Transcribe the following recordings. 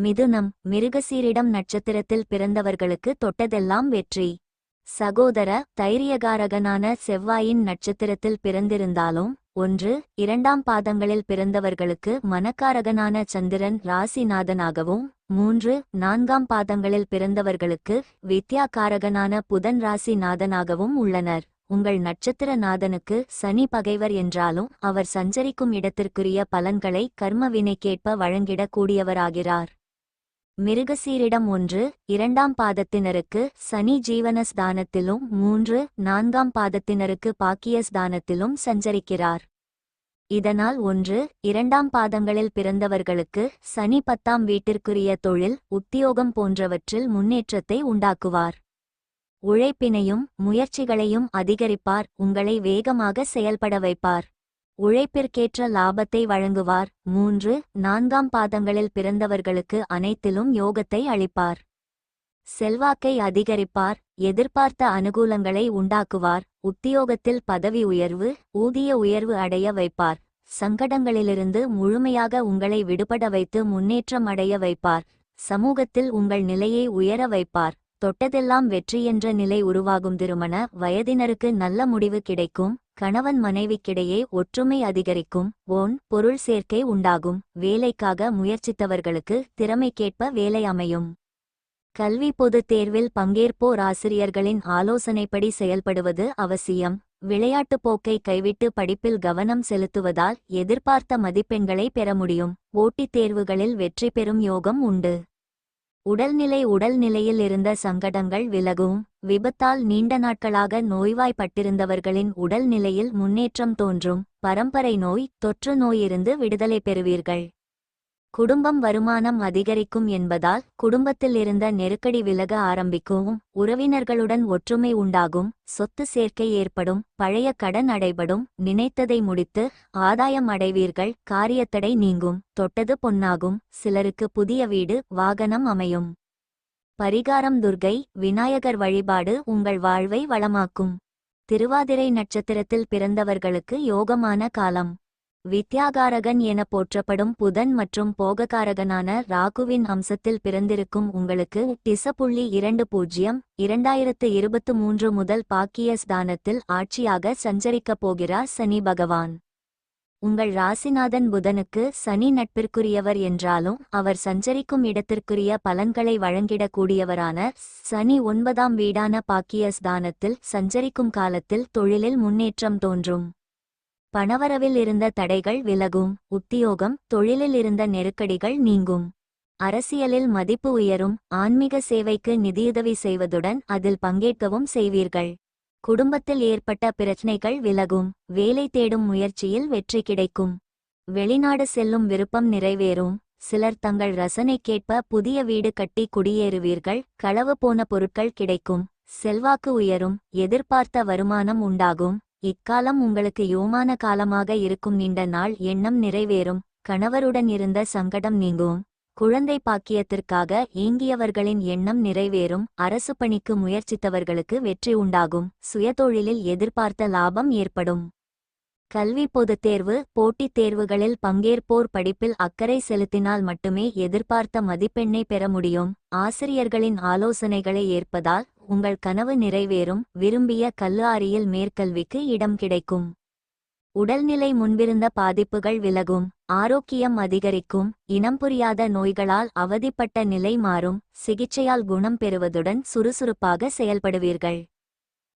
மிதுனம் மிருகசீரிடம் நட்சத்திரத்தில் பிறந்தவர்களுக்கு தொட்டதெல்லாம் வெற்றி. சகோதர தைரியகாரகனான செவ்வாயின் நட்சத்திரத்தில் பிறந்திருந்தாலும் 1, 2ஆம் பாதங்களில் பிறந்தவர்களுக்கு மனக்காரகனான சந்திரன் ராசிநாதனாகவும் 3, 4ஆம் பாதங்களில் பிறந்தவர்களுக்கு வித்யாகாரகனான புதன் ராசிநாதனாகவும் உள்ளனர். உங்கள் நட்சத்திர நாதனுக்கு சனி பகைவர் என்றாலும் அவர் சஞ்சரிக்கும் இடத்திற்குரிய பலன்களை கர்ம வினைக்கேற்ப வழங்கிடக் கூடியவராகிறார். மிருகசீரிடம் 1, 2ஆம் பாதத்தினருக்கு சனி ஜீவனஸ்தானத்திலும் 3, 4ஆம் பாதத்தினருக்கு பாக்கியஸ்தானத்திலும் சஞ்சரிக்கிறார். இதனால் 1, 2ஆம் பாதங்களில் பிறந்தவர்களுக்கு சனி 10ஆம் வீட்டிற்குரிய தொழில் உத்தியோகம் போன்றவற்றில் முன்னேற்றத்தை உண்டாக்குவார். உழைப்பினையும் முயற்சிகளையும் அதிகரிப்பார். உங்களை வேகமாக செயல்பட வைப்பார். உழைப்பிற்கேற்ற லாபத்தை வழங்குவார். 3, 4ஆம் பாதங்களில் பிறந்தவர்களுக்கு அனைத்திலும் யோகத்தை அளிப்பார். செல்வாக்கை அதிகரிப்பார். எதிர்பார்த்த அனுகூலங்களை உண்டாக்குவார். உத்தியோகத்தில் பதவி உயர்வு ஊதிய உயர்வு அடைய வைப்பார். சங்கடங்களிலிருந்து முழுமையாக உங்களை விடுபட வைத்து முன்னேற்றம் அடைய வைப்பார். சமூகத்தில் உங்கள் நிலையை உயர வைப்பார். தொட்டதெல்லாம் வெற்றி என்ற நிலை உருவாகும். திருமண வயதினருக்கு நல்ல முடிவு கிடைக்கும். கணவன் மனைவிக்கிடையே ஒற்றுமை அதிகரிக்கும். பொருள் சேர்க்கை உண்டாகும். வேலைக்காக முயற்சித்தவர்களுக்கு திறமைக்கேற்ப வேலை அமையும். கல்வி பொதுத் தேர்வில் பங்கேற்போர் ஆசிரியர்களின் ஆலோசனைப்படி செயல்படுவது அவசியம். விளையாட்டுப் போக்கை கைவிட்டு படிப்பில் கவனம் செலுத்துவதால் எதிர்பார்த்த மதிப்பெண்களை பெற முடியும். போட்டித் தேர்வுகளில் வெற்றி பெறும் யோகம் உண்டு. உடல்நிலையில் இருந்த சங்கடங்கள் விலகும். விபத்தால் நீண்ட நாட்களாக நோய்வாய்ப்பட்டிருந்தவர்களின் உடல்நிலையில் முன்னேற்றம் தோன்றும். பரம்பரை நோய் தொற்று நோயிருந்து விடுதலை பெறுவீர்கள். குடும்பம் வருமானம் அதிகரிக்கும் என்பதால் குடும்பத்தில் இருந்த நெருக்கடி விலக ஆரம்பிக்கும். உறவினர்களுடன் ஒற்றுமை உண்டாகும். சொத்து சேர்க்கை ஏற்படும். பழைய கடன் அடைபடும். நினைத்ததை முடித்து ஆதாயம் அடைவீர்கள். காரியத்தடை நீங்கும். தொட்டது பொன்னாகும். சிலருக்கு புதிய வீடு வாகனம் அமையும். பரிகாரம் துர்க்கை விநாயகர் வழிபாடு உங்கள் வாழ்வை வளமாக்கும். திருவாதிரை நட்சத்திரத்தில் பிறந்தவர்களுக்கு யோகமான காலம். வித்யாகாரகன் என போற்றப்படும் புதன் மற்றும் போககாரகனான ராகுவின் அம்சத்தில் பிறந்திருக்கும் உங்களுக்கு 10.20 2023 முதல் பாக்கிய ஸ்தானத்தில் ஆட்சியாக சஞ்சரிக்கப் போகிறார் சனி பகவான். உங்கள் ராசிநாதன் புதனுக்கு சனி நட்பிற்குரியவர் என்றாலும் அவர் சஞ்சரிக்கும் இடத்திற்குரிய பலன்களை வழங்கிடக்கூடியவரான சனி 9ஆம் வீடான பாக்கிய ஸ்தானத்தில் சஞ்சரிக்கும் காலத்தில் தொழிலில் முன்னேற்றம் தோன்றும். பணவரவில் இருந்த தடைகள் விலகும். உத்தியோகம் தொழிலில் இருந்த நெருக்கடிகள் நீங்கும். அரசியலில் மதிப்பு உயரும். ஆன்மீக சேவைக்கு நிதியுதவி செய்வதுடன் அதில் பங்கேற்கவும் செய்வீர்கள். குடும்பத்தில் ஏற்பட்ட பிரச்சனைகள் விலகும். வேலை தேடும் முயற்சியில் வெற்றி கிடைக்கும். வெளிநாடு செல்லும் விருப்பம் நிறைவேறும். சிலர் தங்கள் ரசனைக்கேற்ப புதிய வீடு கட்டி குடியேறுவீர்கள். களவு போன பொருட்கள் கிடைக்கும். செல்வாக்கு உயரும். எதிர்பார்த்த வருமானம் உண்டாகும். இக்காலம் உங்களுக்கு யோமான காலமாக இருக்கும். நீண்ட நாள் எண்ணம் நிறைவேறும். கணவருடன் இருந்த சங்கடம் நீங்கும். குழந்தை பாக்கியத்திற்காக ஏங்கியவர்களின் எண்ணம் நிறைவேறும். அரசு பணிக்கு முயற்சித்தவர்களுக்கு வெற்றி உண்டாகும். சுயதொழிலில் எதிர்பார்த்த லாபம் ஏற்படும். கல்வி பொதுத் தேர்வு போட்டித் தேர்வுகளில் பங்கேற்போர் படிப்பில் அக்கறை செலுத்தினால் மட்டுமே எதிர்பார்த்த மதிப்பெண்ணை பெற முடியும். ஆசிரியர்களின் ஆலோசனைகளை ஏற்பதால் உங்கள் கனவு நிறைவேறும். விரும்பிய கல்லூரியில் மேற்கல்விக்கு இடம் கிடைக்கும். உடல்நிலை முன்பிருந்த பாதிப்புகள் விலகும். ஆரோக்கியம் அதிகரிக்கும். இனம் புரியாத நோய்களால் அவதிப்பட்ட நிலை மாறும். சிகிச்சையால் குணம் பெறுவதுடன் சுறுசுறுப்பாக செயல்படுவீர்கள்.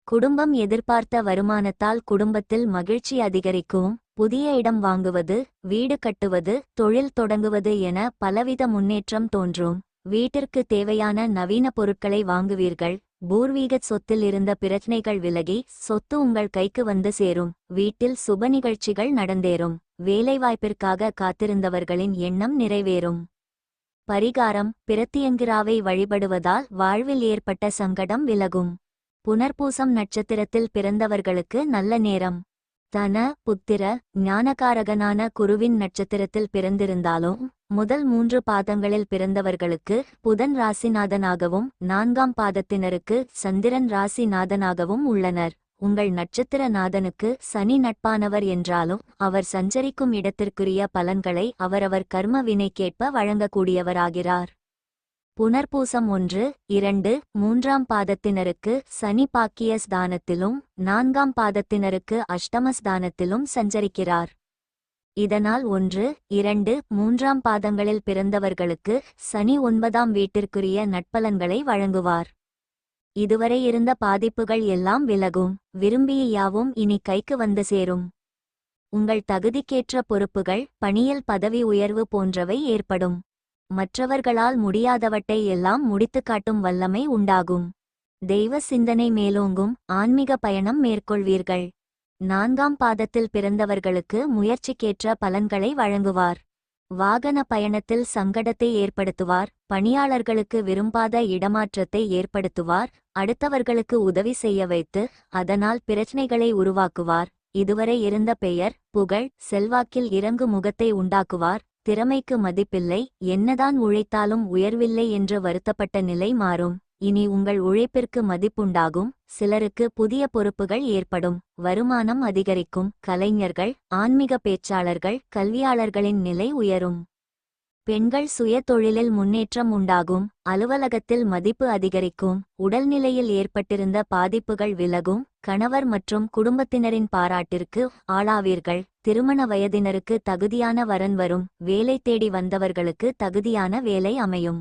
குடும்பம் எதிர்பார்த்த வருமானத்தால் குடும்பத்தில் மகிழ்ச்சி அதிகரிக்கும். புதிய இடம் வாங்குவது வீடு கட்டுவது தொழில் தொடங்குவது என பலவித முன்னேற்றம் தோன்றும். வீட்டிற்கு தேவையான நவீன பொருட்களை வாங்குவீர்கள். பூர்வீக சொத்தில் இருந்த பிரச்சனைகள் விலகி சொத்து உங்கள் கைக்கு வந்து சேரும். வீட்டில் சுப நிகழ்ச்சிகள் நடந்தேறும். வேலைவாய்ப்பிற்காக காத்திருந்தவர்களின் எண்ணம் நிறைவேறும். பரிகாரம் பிரத்தியங்கிராவை வழிபடுவதால் வாழ்வில் ஏற்பட்ட சங்கடம் விலகும். புனர்பூசம் நட்சத்திரத்தில் பிறந்தவர்களுக்கு நல்ல நேரம். தன புத்திர ஞானகாரகனான குருவின் நட்சத்திரத்தில் பிறந்திருந்தாலும் முதல் 3 பாதங்களில் பிறந்தவர்களுக்கு புதன் ராசிநாதனாகவும் 4ஆம் பாதத்தினருக்கு சந்திரன் ராசிநாதனாகவும் உள்ளனர். உங்கள் நட்சத்திர நாதனுக்கு சனி நட்பானவர் என்றாலும் அவர் சஞ்சரிக்கும் இடத்திற்குரிய பலன்களை அவரவர் கர்ம வினைக்கேற்ப வழங்கக்கூடியவராகிறார். புனர்பூசம் 1, 2, 3ஆம் பாதத்தினருக்கு சனி பாக்கிய ஸ்தானத்திலும் 4ஆம் பாதத்தினருக்கு அஷ்டம ஸ்தானத்திலும் சஞ்சரிக்கிறார். இதனால் 1, 2, 3ஆம் பாதங்களில் பிறந்தவர்களுக்கு சனி 9ஆம் வீட்டிற்குரிய நட்பலன்களை வழங்குவார். இதுவரை இருந்த பாதிப்புகள் எல்லாம் விலகும். விரும்பிய யாவும் இனி கைக்கு வந்து சேரும். உங்கள் தகுதிக்கேற்ற பொறுப்புகள், பணியில் பதவி உயர்வு போன்றவை ஏற்படும். மற்றவர்களால் முடியாதவற்றை எல்லாம் முடித்துக் காட்டும் வல்லமை உண்டாகும். தெய்வ சிந்தனை மேலோங்கும். ஆன்மீக பயணம் மேற்கொள்வீர்கள். 4ஆம் பாதத்தில் பிறந்தவர்களுக்கு முயற்சிக்கேற்ற பலன்களை வழங்குவார். வாகன பயணத்தில் சங்கடத்தை ஏற்படுத்துவார். பணியாளர்களுக்கு விரும்பாத இடமாற்றத்தை ஏற்படுத்துவார். அடுத்தவர்களுக்கு உதவி செய்ய வைத்து அதனால் பிரச்சனைகளை உருவாக்குவார். இதுவரை இருந்த பெயர், புகழ், செல்வாக்கில் இறங்கு முகத்தை உண்டாக்குவார். திறமைக்கு மதிப்பில்லை, என்னதான் உழைத்தாலும் உயர்வில்லை என்று வருத்தப்பட்ட நிலை மாறும். இனி உங்கள் உழைப்பிற்கு மதிப்புண்டாகும். சிலருக்கு புதிய பொறுப்புகள் ஏற்படும். வருமானம் அதிகரிக்கும். கலைஞர்கள், ஆன்மீக பேச்சாளர்கள், கல்வியாளர்களின் நிலை உயரும். பெண்கள் சுய தொழிலில் முன்னேற்றம் உண்டாகும். அலுவலகத்தில் மதிப்பு அதிகரிக்கும். உடல்நிலையில் ஏற்பட்டிருந்த பாதிப்புகள் விலகும். கணவர் மற்றும் குடும்பத்தினரின் பாராட்டிற்கு ஆளாவீர்கள். திருமண வயதினருக்கு தகுதியான வரன் வரும். வேலை தேடி வந்தவர்களுக்கு தகுதியான வேலை அமையும்.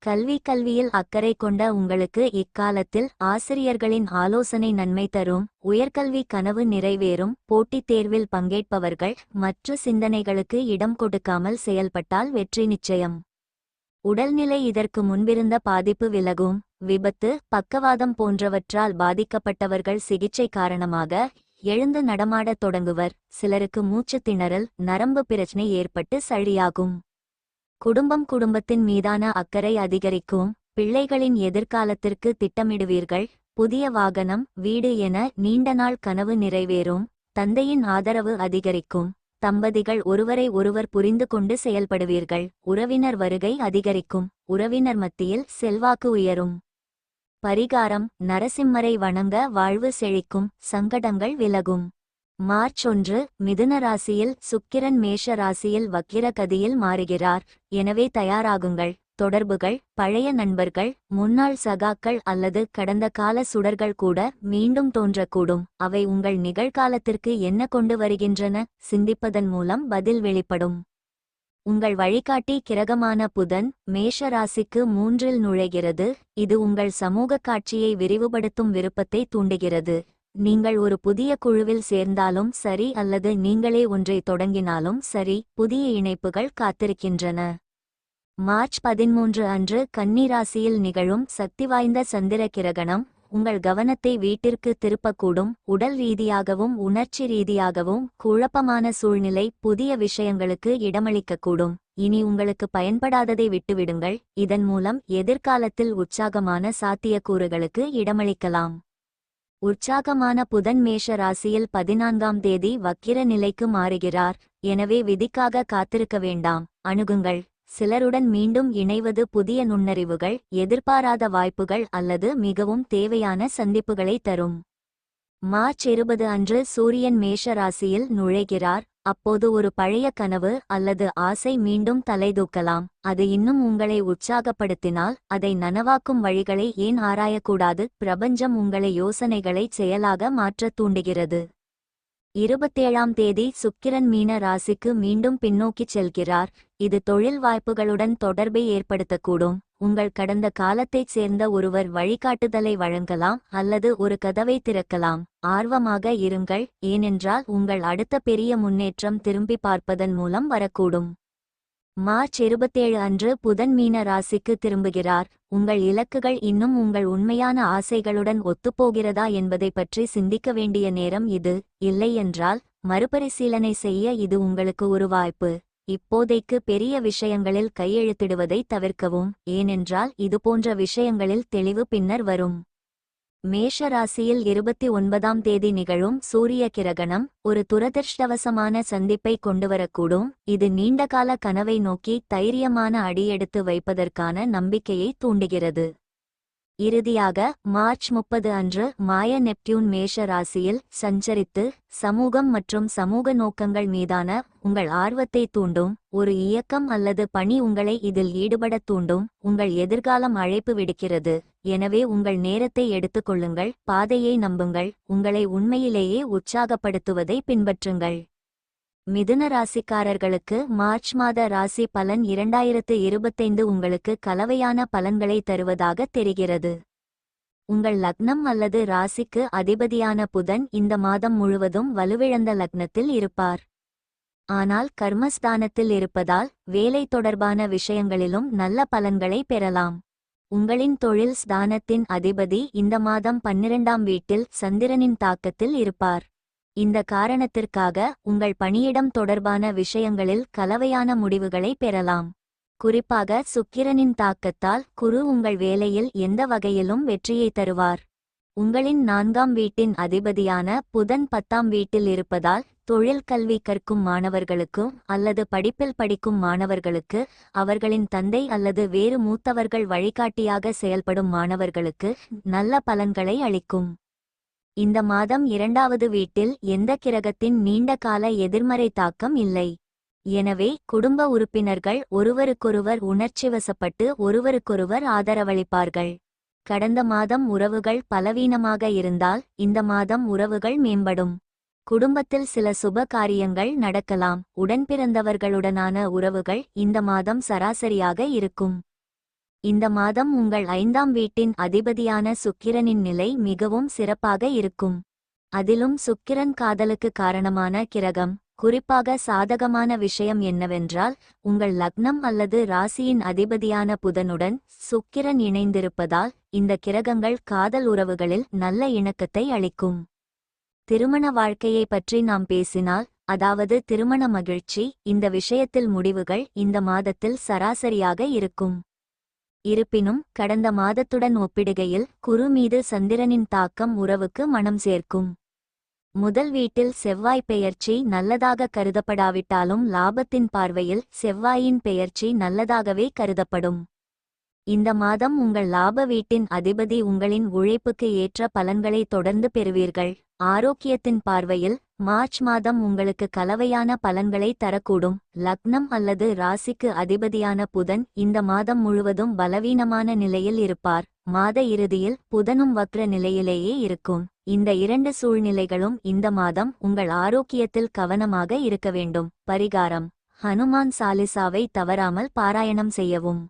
கல்வியில் அக்கறை கொண்ட உங்களுக்கு இக்காலத்தில் ஆசிரியர்களின் ஆலோசனை நன்மை தரும். உயர்கல்வி கனவு நிறைவேறும். போட்டித் தேர்வில் பங்கேற்பவர்கள் மற்ற சிந்தனைகளுக்கு இடம் கொடுக்காமல் செயல்பட்டால் வெற்றி நிச்சயம். உடல்நிலை இதற்கு முன்பிருந்த பாதிப்பு விலகும். விபத்து, பக்கவாதம் போன்றவற்றால் பாதிக்கப்பட்டவர்கள் சிகிச்சை காரணமாக எழுந்து நடமாடத் தொடங்குவர். சிலருக்கு மூச்சுத் திணறல், நரம்பு பிரச்சனை ஏற்பட்டு சரியாகும். குடும்பத்தின் மீதான அக்கறை அதிகரிக்கும். பிள்ளைகளின் எதிர்காலத்திற்கு திட்டமிடுவீர்கள். புதிய வாகனம், வீடு என நீண்ட நாள் கனவு நிறைவேறும். தந்தையின் ஆதரவு அதிகரிக்கும். தம்பதிகள் ஒருவரை ஒருவர் புரிந்து கொண்டு செயல்படுவீர்கள். உறவினர் வருகை அதிகரிக்கும். உறவினர் மத்தியில் செல்வாக்கு உயரும். பரிகாரம்: நரசிம்மரை வணங்க வாழ்வு செழிக்கும். சங்கடங்கள் விலகும். மார்ச் 1, மிதுன ராசியில் சுக்கிரன் மேஷ ராசியில் வக்கிர கதியில் மாறுகிறார். எனவே தயாராகுங்கள். தொடர்புகள்: பழைய நண்பர்கள், முன்னாள் சகாக்கள் அல்லது கடந்த கால சுடர்கள் கூட மீண்டும் தோன்றக்கூடும். அவை உங்கள் நிகழ்காலத்திற்கு என்ன கொண்டு வருகின்றன சிந்திப்பதன் மூலம் பதில் வெளிப்படும். உங்கள் வழிகாட்டி கிரகமான புதன் மேஷ ராசிக்கு 3இல் நுழைகிறது. இது உங்கள் சமூக காட்சியை விரிவுபடுத்தும் விருப்பத்தை தூண்டுகிறது. நீங்கள் ஒரு புதிய குழுவில் சேர்ந்தாலும் சரி அல்லது நீங்களே ஒன்றை தொடங்கினாலும் சரி, புதிய இணைப்புகள் காத்திருக்கின்றன. மார்ச் 13 அன்று கன்னி ராசியில் நிகழும் சக்திவாய்ந்த சந்திர கிரகணம் உங்கள் கவனத்தை வீட்டிற்கு திருப்பக்கூடும். உடல் ரீதியாகவும் உணர்ச்சி ரீதியாகவும் குழப்பமான சூழ்நிலை புதிய விஷயங்களுக்கு இடமளிக்கக்கூடும். இனி உங்களுக்கு பயன்படாததை விட்டுவிடுங்கள். இதன் மூலம் எதிர்காலத்தில் உற்சாகமான சாத்தியக்கூறுகளுக்கு இடமளிக்கலாம். உற்சாகமான புதன் மேஷ ராசியில் 14ஆம் தேதி வக்கிர நிலைக்கு மாறுகிறார். எனவே விதிக்காக காத்திருக்க வேண்டாம், அணுகுங்கள். சிலருடன் மீண்டும் இணைவது புதிய நுண்ணறிவுகள், எதிர்பாராத வாய்ப்புகள் அல்லது மிகவும் தேவையான சந்திப்புகளை தரும். மார்ச் 20 அன்று சூரியன் மேஷ ராசியில் நுழைகிறார். அப்போது ஒரு பழைய கனவு அல்லது ஆசை மீண்டும் தலைதூக்கலாம். அது இன்னும் உங்களை உற்சாகப்படுத்தினால் அதை நனவாக்கும் வழிகளை ஏன் ஆராயக்கூடாது? பிரபஞ்சம் உங்களை யோசனைகளை செயலாக மாற்றத் தூண்டுகிறது. 27ஆம் தேதி சுக்கிரன் மீன ராசிக்கு மீண்டும் பின்னோக்கிச் செல்கிறார். இது தொழில் வாய்ப்புகளுடன் தொடர்பை ஏற்படுத்தக்கூடும். உங்கள் கடந்த காலத்தைச் சேர்ந்த ஒருவர் வழிகாட்டுதலை வழங்கலாம் அல்லது ஒரு கதவை திறக்கலாம். ஆர்வமாக இருங்கள், ஏனென்றால் உங்கள் அடுத்த பெரிய முன்னேற்றம் திரும்பி பார்ப்பதன் மூலம் வரக்கூடும். மார்ச் 27 அன்று புதன் மீன ராசிக்கு திரும்புகிறார். உங்கள் இலக்குகள் இன்னும் உங்கள் உண்மையான ஆசைகளுடன் ஒத்துப்போகிறதா என்பதை பற்றி சிந்திக்க வேண்டிய நேரம் இது. இல்லையென்றால் மறுபரிசீலனை செய்ய இது உங்களுக்கு ஒரு வாய்ப்பு. இப்போதைக்கு பெரிய விஷயங்களில் கையெழுத்திடுவதை தவிர்க்கவும், ஏனென்றால் இதுபோன்ற விஷயங்களில் தெளிவு பின்னர் வரும். மேஷ ராசியில் 29ஆம் தேதி நிகழும் சூரிய கிரகணம் ஒரு துரதிர்ஷ்டவசமான சந்திப்பை கொண்டுவரக்கூடும். இது நீண்டகால கனவை நோக்கி தைரியமான அடியெடுத்து வைப்பதற்கான நம்பிக்கையை தூண்டுகிறது. இறுதியாக மார்ச் 30 அன்று மாய நெப்டியூன் மேஷ ராசியில் சஞ்சரித்து சமூகம் மற்றும் சமூக நோக்கங்கள் மீதான உங்கள் ஆர்வத்தை தூண்டும் ஒரு இயக்கம் அல்லது பணி உங்களை இதில் ஈடுபடத் தூண்டும். உங்கள் எதிர்காலம் அழைப்பு விடுக்கிறது. எனவே உங்கள் நேரத்தை எடுத்துக்கொள்ளுங்கள், பாதையை நம்புங்கள், உங்களை உண்மையிலேயே உற்சாகப்படுத்துவதை பின்பற்றுங்கள். மிதுன ராசிக்காரர்களுக்கு மார்ச் மாத ராசி பலன் 2025 உங்களுக்கு கலவையான பலன்களை தருவதாக தெரிகிறது. உங்கள் லக்னம் அல்லது ராசிக்கு அதிபதியான புதன் இந்த மாதம் முழுவதும் வலுவிழந்த லக்னத்தில் இருப்பார். ஆனால் கர்மஸ்தானத்தில் இருப்பதால் வேலை தொடர்பான விஷயங்களிலும் நல்ல பலன்களை பெறலாம். உங்களின் தொழில் ஸ்தானத்தின் அதிபதி இந்த மாதம் 12ஆம் வீட்டில் சந்திரனின் தாக்கத்தில் இருப்பார். இந்த காரணத்திற்காக உங்கள் பணியிடம் தொடர்பான விஷயங்களில் கலவையான முடிவுகளை பெறலாம். குறிப்பாக சுக்கிரனின் தாக்கத்தால் குரு உங்கள் வேலையில் எந்த வகையிலும் வெற்றியை தருவார். உங்களின் 4ஆம் வீட்டின் அதிபதியான புதன் 10ஆம் வீட்டில் இருப்பதால் தொழில் கல்வி கற்கும் மாணவர்களுக்கு அல்லது படிப்பில் படிக்கும் மாணவர்களுக்கு, அவர்களின் தந்தை அல்லது வேறு மூத்தவர்கள் வழிகாட்டியாக செயல்படும் மாணவர்களுக்கு நல்ல பலன்களை அளிக்கும். இந்த மாதம் 2வது வீட்டில் எந்த கிரகத்தின் நீண்ட கால எதிர்மறை தாக்கம் இல்லை. எனவே குடும்ப உறுப்பினர்கள் ஒருவருக்கொருவர் உணர்ச்சிவசப்பட்டு ஒருவருக்கொருவர் ஆதரவளிப்பார்கள். கடந்த மாதம் உறவுகள் பலவீனமாக இருந்தால் இந்த மாதம் உறவுகள் மேம்படும். குடும்பத்தில் சில சுப காரியங்கள் நடக்கலாம். உடன்பிறந்தவர்களுடனான உறவுகள் இந்த மாதம் சராசரியாக இருக்கும். இந்த மாதம் உங்கள் 5ஆம் வீட்டின் அதிபதியான சுக்கிரனின் நிலை மிகவும் சிறப்பாக இருக்கும். அதிலும் சுக்கிரன் காதலுக்கு காரணமான கிரகம். குறிப்பாக சாதகமான விஷயம் என்னவென்றால், உங்கள் லக்னம் அல்லது ராசியின் அதிபதியான புதனுடன் சுக்கிரன் இணைந்திருப்பதால் இந்த கிரகங்கள் காதல் உறவுகளில் நல்ல இணக்கத்தை அளிக்கும். திருமண வாழ்க்கையை பற்றி நாம் பேசினால், அதாவது திருமண மகிழ்ச்சி, இந்த விஷயத்தில் முடிவுகள் இந்த மாதத்தில் சராசரியாக இருக்கும். இருப்பினும் கடந்த மாதத்துடன் ஒப்பிடுகையில் குரு மீது சந்திரனின் தாக்கம் உறவுக்கு மனம் சேர்க்கும். முதல் வீட்டில் செவ்வாய் பெயர்ச்சி நல்லதாக கருதப்படாவிட்டாலும் லாபத்தின் பார்வையில் செவ்வாயின் பெயர்ச்சி நல்லதாகவே கருதப்படும். இந்த மாதம் உங்கள் லாப வீட்டின் அதிபதி உங்களின் உழைப்புக்கு ஏற்ற பலன்களை தொடர்ந்து பெறுவீர்கள். ஆரோக்கியத்தின் பார்வையில் மார்ச் மாதம் உங்களுக்கு கலவையான பலன்களை தரக்கூடும். லக்னம் அல்லது ராசிக்கு அதிபதியான புதன் இந்த மாதம் முழுவதும் பலவீனமான நிலையில் இருப்பார். மாத இறுதியில் புதனும் வக்ர நிலையிலேயே இருக்கும். இந்த 2 சூழ்நிலைகளும் இந்த மாதம் உங்கள் ஆரோக்கியத்தில் கவனமாக இருக்க வேண்டும். பரிகாரம்: ஹனுமான் சாலிசாவை தவறாமல் பாராயணம் செய்யவும்.